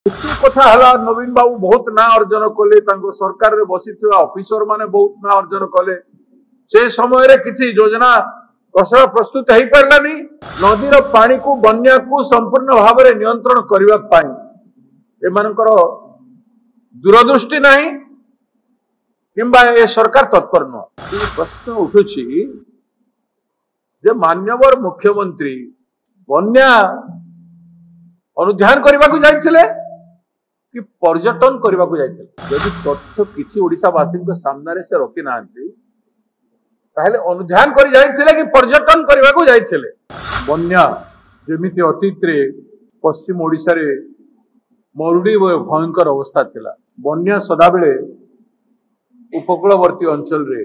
କିଛି କଥା ହେଲା ନବୀନ ବାବୁ ବହୁତ ନା ଅର୍ଜନ କଲେ, ତାଙ୍କ ସରକାରରେ ବସିଥିବା ଅଫିସର ମାନେ ବହୁତ ନା ଅର୍ଜନ କଲେ। ସେ ସମୟରେ କିଛି ଯୋଜନା ପ୍ରସ୍ତୁତ ହେଇପାରିଲାନି। ନଦୀର ପାଣିକୁ ବନ୍ୟାକୁ ସମ୍ପୂର୍ଣ୍ଣ ଭାବରେ ନିୟନ୍ତ୍ରଣ କରିବା ପାଇଁ ଏମାନଙ୍କର ଦୂରଦୃଷ୍ଟି ନାହିଁ କିମ୍ବା ଏ ସରକାର ତତ୍ପର ନୁହଁ। ପ୍ରଶ୍ନ ଉଠୁଛି ଯେ ମାନ୍ୟବର ମୁଖ୍ୟମନ୍ତ୍ରୀ ବନ୍ୟା ଅନୁଧ୍ୟାନ କରିବାକୁ ଯାଇଥିଲେ कि पर्यटन करने को जाइए। यदि तथ्य किसी ओडिशावासी सामने से रखी ना अनुध्यान कर जाइए कि पर्यटन करने को जाइए। बन्या जमीती अतीत रे पश्चिम ओडिशा रे मरुड़ी भयंकर अवस्था थिला। बन्या सदाबेले उपकूलवर्ती अंचल रे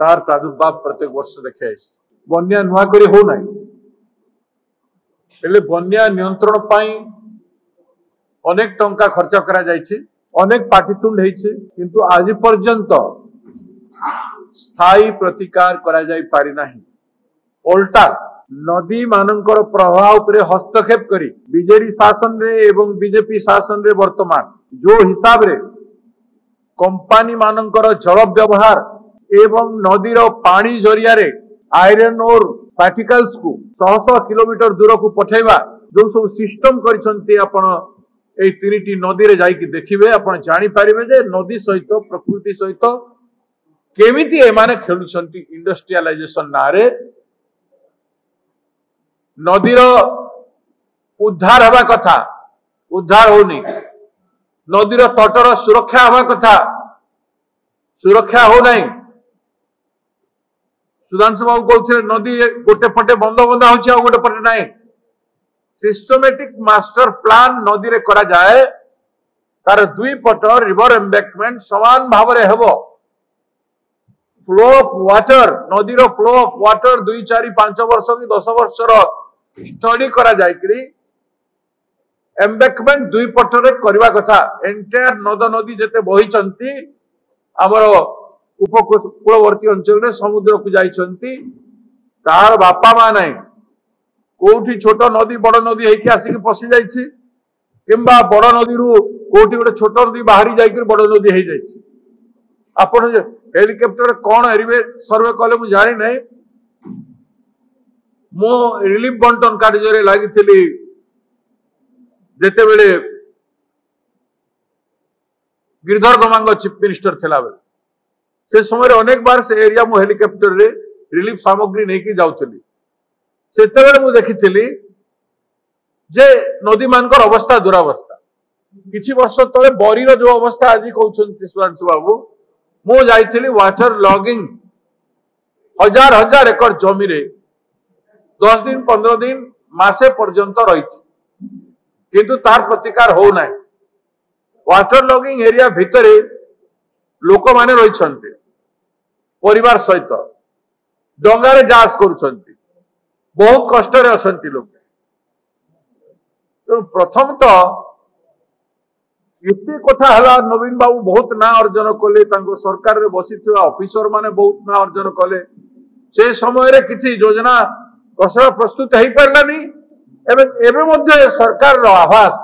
तार प्रादुर्भाव प्रत्येक वर्ष देखे। बन्या नुआ करी हो ना बन्या नियंत्रण पाई अनेक टंका खर्च करा जायछि, अनेक पाटितुंड हेछि, किंतु आज पर्यंत स्थायी प्रतिकार करा जाय पारि नाही। उल्टा नदी मानकर प्रभाव पर हस्तक्षेप करी बीजेडी शासन रे एवं बीजेपी शासन रे वर्तमान जो हिसाब रे कंपनी मानकर जल व्यवहार एवं नदीर पानी जरिया रे आयरन और पार्टिकल्स को 100 किलोमीटर दूर को पठेवा जो सब सिस्टम करिसंती आपण ए तीनिटी नदी रे जाई कि देखिबे आपण जानि पारिबे जे नदी सहित प्रकृति सहित केमिति एमाने खेलुछंती। इंडस्ट्रियलाइजेशन नारे नदीर उद्धार हवा कथा, उद्धार होनी। नदीर तटर सुरक्षा हवा कथा, सुरक्षा हो नहीं। सुधांशु बाबू कहते नदी गोटे पटे बंद बंदा होछि आ गोटे पटे नहीं। सिस्टमेटिक मास्टर प्लान नदी रे करा जाए, तार दुई पट रिवर एम्बैंकमेंट समान भाव रे हेबो। फ्लो ऑफ वाटर नदी रो फ्लो ऑफ वाटर 2, 4, 5 वर्ष की 10 वर्ष रो स्टडी करा जाय कि एम्बैंकमेंट दुई पट रे करबा कथा। एंटायर नदी जेते बही चंती हमर उपकूलवर्ती अंचल रे समुद्र को जाई चंती, तार बापा मा नहीं कोठी छोट नदी बड़ नदी है आसिक पशि जाइछि किंबा बड़ नदी रु कोठी गोटे छोट नदी बाहरी जाइक बड़ नदी है जाइछि। आपण हेलिकॉप्टर कौन एरिवे सर्वे कले मु जानि नै। मो रिलीफ बंटन कार्य लगी जेते बेले गिरधर गमांग चीफ मिनिस्टर थिला बेले से समय अनेक बार से एरिया मु हेलिकॉप्टर रे रिलीफ सामग्री नहीं की जाउथली। सेतेबेले मु देखिथिली जे नदी मानकर अवस्था दुरावस्था। किछि वर्ष तले बरीर जो अवस्था आज कहउछन्ति सुधांशु बाबू, मु जाइथिली वाटर लॉगिंग 1000 एकड़ जमी रे 10 दिन 15 दिन मासे पर्यंत रहिछि, किंतु तार प्रतिकार हो नाही। वाटर लॉगिंग एरिया भितरे लोक माने रहिछन्ति परिवार सहित डंगारे जास करूछन्ति, बहुत कष्ट रे अछंती लोग। तो प्रथम तो एते कथा हला नवीन बाबू बहुत ना अर्जन कले, तांको सरकार रे बसिथिबा ऑफिसर माने बहुत ना अर्जन कले। से समय रे किछि योजना प्रस्तुत हेई परलानी। एबे मध्ये सरकार रो आभास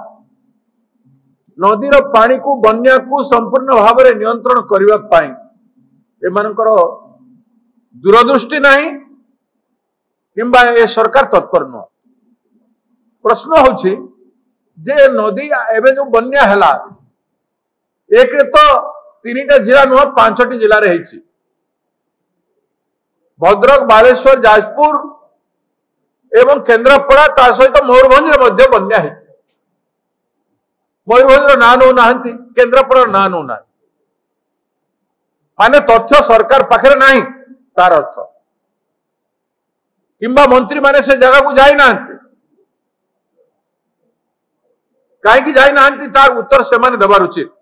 नदीर पानी को बन्या को संपूर्ण भाव रे नियंत्रण करबा पाई एमानकर दूरदृष्टि नाही किंबा ए सरकार तत्पर नुह। प्रश्न होछि जे नदी एबे जो बन्या हला एक रे तो 3टा जिला नुह 5टी जिला रे हेछि। भद्रक, बालेश्वर, जाजपुर एवं केंद्रापड़ा ता सहित मयूरभंज रे मध्य बन्या हेछि। मयूरभंज रो ना नो नाहंती, केंद्रापड़ा ना नो ना माने तथ्य सरकार पाखरे नाही तार अर्थ किंबा मंत्री माने से जगह को जाई नाहंती। काहे कि जाई नाहंती तार उत्तर से माने देबार उचित।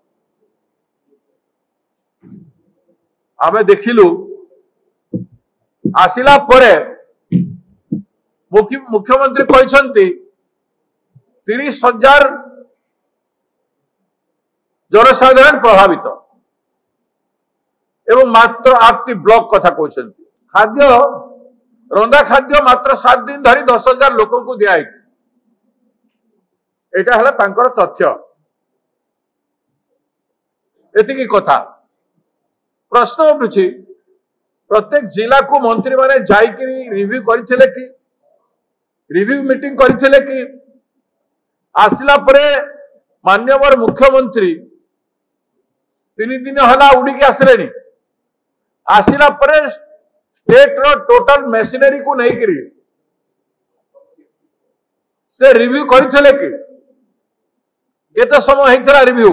आमे देखिलु आसिला परे मुख्यमंत्री कहछंती 30,000 जनसाधारण प्रभावित एवं मात्र 8टी ब्लॉक कथा कहछंती। खाद्य रंधा खाद्य मात्र 7 दिन धरी 10,000 लोक को दिया। एटा हला तांकर तथ्य एतिकी कथा प्रश्न उठुछि प्रत्येक जिला को मंत्री माने जाइकि रिव्यू करथिले कि रिव्यू मीटिंग करथिले कि आसिला परे मान्यवर मुख्यमंत्री 3 दिन हला उड़ी के आसलेनी आसिला परे स्टेट रो टोटल मशीनरी को नहीं करी से रिव्यू करथिले कि केते समय हेतला रिव्यू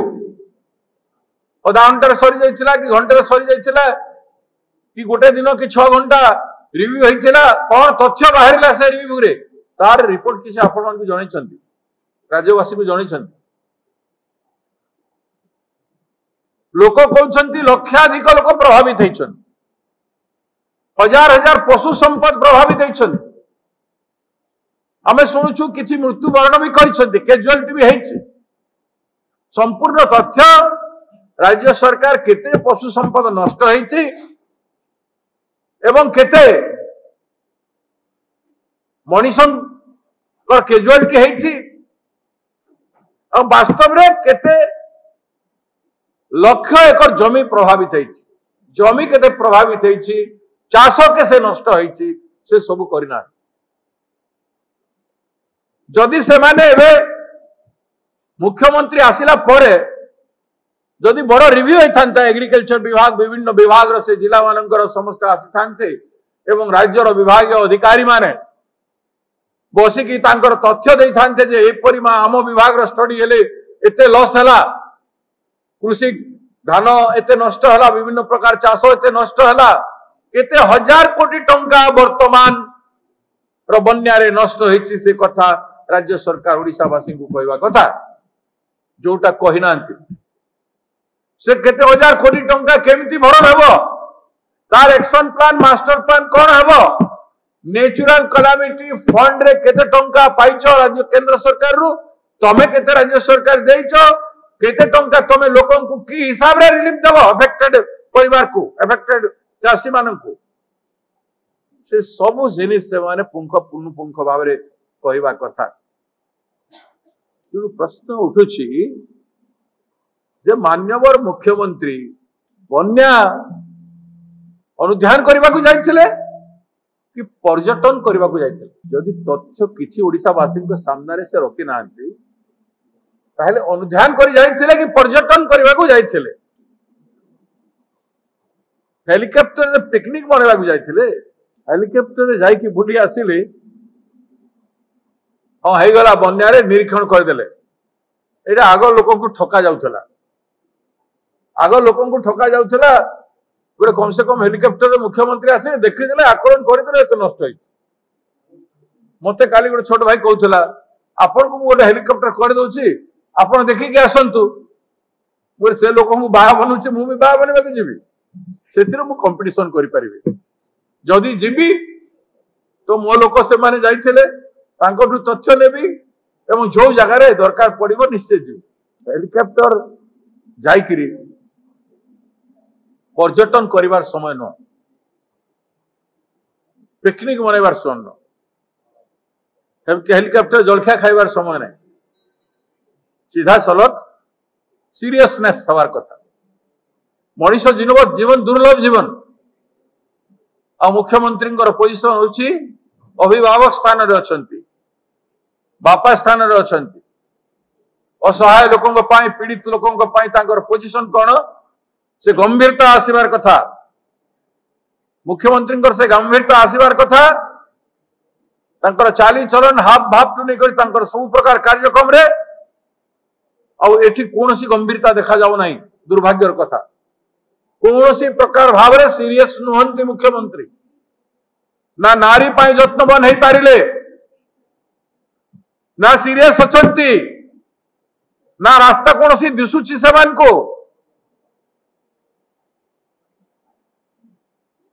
अधा घंटा सरी जाइथिला कि घंटे सरी जाइथिला कि गोटे दिन कि 6 घंटा रिव्यू होइथिला कोन तथ्य बाहरिला से रिव्यू रे तार रिपोर्ट किसी आपण मान को जणै छथि राज्यवासी को जणै छथि लोक कहउछन्ति लक्षाधिक लोक प्रभावित हैछन हजार हजार पशु संपद प्रभावित हैछन आमे सुनुछु किछि मृत्युवरण भी करिसन्ति कैजुअलिटी भी हैछि संपूर्ण तथ्य राज्य सरकार केते पशु संपद नष्ट हैछि एवं केते मनीषन को कैजुअलिटी हैछि और वास्तव रे केते लक्ष एकर जमी प्रभावित हैछि जमी केते प्रभावित हैछि चाष के से नष्ट हैछि से सब करिना जदि से माने एबे मुख्यमंत्री आसिला परे जदि बड़ रिव्यू होता एग्रीकल्चर विभाग विभिन्न विभाग से जिला मानकर समस्त आसी थांते एवं राज्यर विभाग अधिकारी माने बसिकी तांकर तथ्य दे थांते जे एपरि आम विभाग स्टडी हेले एते लॉस हला कृषि धान एते नष्ट हला विभिन्न प्रकार चाष एते नष्ट हला केते हजार कोटी टंका वर्तमान रो बन्या रे नष्ट होइछि से कथा राज्य सरकार ओडिशावासी को कहवा कथा जोटा कहि नांती से केते हजार कोटी टंका केमिति भरण हेबो तार एक्शन प्लान मास्टर प्लान कोन हेबो नेचुरल कैलामिटी फंड रे केते टंका पाइछो राज्य केंद्र सरकार रु तमे केते राज्य सरकार देइछो केते टंका तमे लोकन को की हिसाब रे रिलीफ देबो अफेक्टेड परिवार को अफेक्टेड चासी मानन को से सब जिनिस से माने पुंख भाव रे कहवा कथा प्रश्न उठुछि जे मान्यवर मुख्यमंत्री बन्या अनुध्यान करबा को जाइथिले कि पर्यटन करबा को जाइथिले जदि तथ्य किछि ओडिसावासी के सामने से रखि नांती ताहले अनुध्यान करि जाइथिले कि पर्यटन करबा को जाइथिले हेलिकॉप्टर रे पिकनिक मनेबा को जाइथिले हेलिकॉप्टर रे जाई कि बुली आसिले हाँ हे गला बन्या रे निरीक्षण कर देले एटा आगो लोक को ठका जाउथला आगो लोक को ठका जाउथला गोटे कम से कम हेलिकॉप्टर रे मुख्यमंत्री आसे देखि देले आकलन कर देले एत नष्ट होइछ मते काली गोटे छोट भाई कहउथला आपन को गोटे हेलिकॉप्टर कर दोछि आपन देखि के आसंतु गोटे से लोक को बाहा बनुछि मु भी बाहा बनबा के जिबी सेथिरे मु कंपटीशन करि परिबे जदि जिबी तो मो लोक से माने जाइथिले तांको तथ्य नेबी एवं जो जगह रे दरकार पड़िबो निश्चय जी हेलिकॉप्टर जाइकिरी पर्यटन करिवार समय न पिकनिक मनेबार समय न हेलिकॉप्टर जलखिया खाइबार समय नहीं सीधा सलख सीरियसनेस हवार कथा मनीष जीवन दुर्लभ जीवन आ मुख्यमंत्री पोजिशन होची अभिभावक स्थान रे अछंती बापा स्थान रे अछंती असहाय लोकंक पाई पीड़ित लोकंक पाई तांकर पोजिशन कोन से गंभीरता आसीबार कथा मुख्यमंत्री से गंभीरता आसीबार कथा तांकर चाली चलन हाफ भाव टू नहीं करी तांकर सब प्रकार कार्यक्रम रे आ एठी कोनोसी गंभीरता देखा जाउ नाही दुर्भाग्यर कथा कोनोसी प्रकार भाव रे सीरियस नुहंती मुख्यमंत्री ना नारी पाई जत्नवान हो पारिले ना सीरियस अछंती ना रास्ता कौन सी दिशुची सेमान को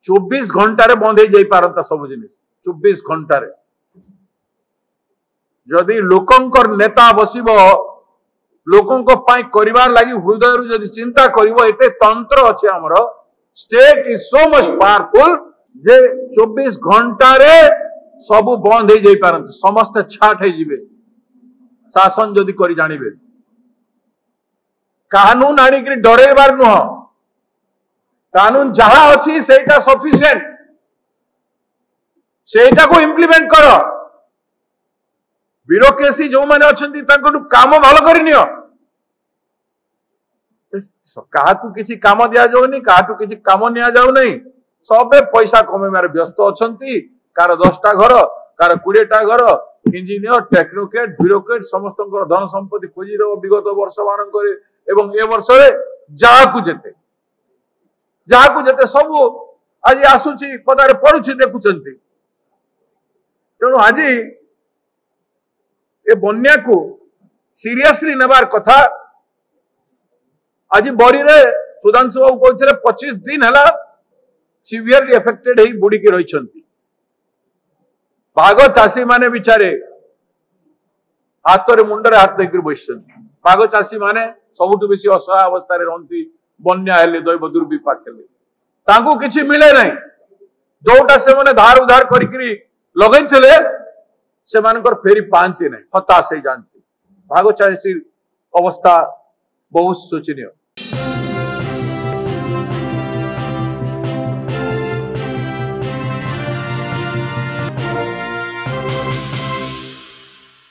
24 घंटा रे बंद हो जाई पारंता सब जिनिस 24 घंटा रे जदि लोकंकर नेता बसिबो लोकंक पाई करिवार लागि हृदय रु जदि चिंता करिवो एते तंत्र अछि हमर state is so much powerful जे 24 घंटा रे सब बंद हो जाई पारंत समस्त छाट हो जिवे शासन जदि करी जानिबे कानून आनिक डरेबार नुह कानून जहां अच्छी सेटा सफिशिएंट सेटा को इम्प्लीमेंट कर ब्यूरोक्रेसी जो माने अछंती तांको काम भलो करि नियो काहाकू किछि काम दिया जाउनी काहाटू किछि काम निया जाउ नै सबे पैसा कमेमार व्यस्त अछंती कार 10टा घर कार 20टा घर इंजीनियर टेक्नोक्रेट ब्यूरोक्रेट समस्त धन संपत्ति खोजी दो विगत वर्ष मानक एवं ए वर्ष जाहाकू जेते सब आज आसुची पदारे पड़ुची देखुचंती तेणु आज ए बन्या को सीरियसली नेबार कथा आज बरी रे सुधांशु बाबू कहते 25 दिन है सीवियरली एफेक्टेड ही बुड़ी के रही बाघ चाषी माने बिचारे हाथ रे मुंडरे हाथ देकर बस बाघ चाषी माने सबुठ बेसी असहाय अवस्था रही बन्या हेले दैव दुर्विपाक हेले तांको किछि मिले नहीं जोटा से माने धार उधार करी लगैथिले से मानकर फेरी पांती नहीं हताश हो जाती बाघ चाषी अवस्था बहुत शोचनीय।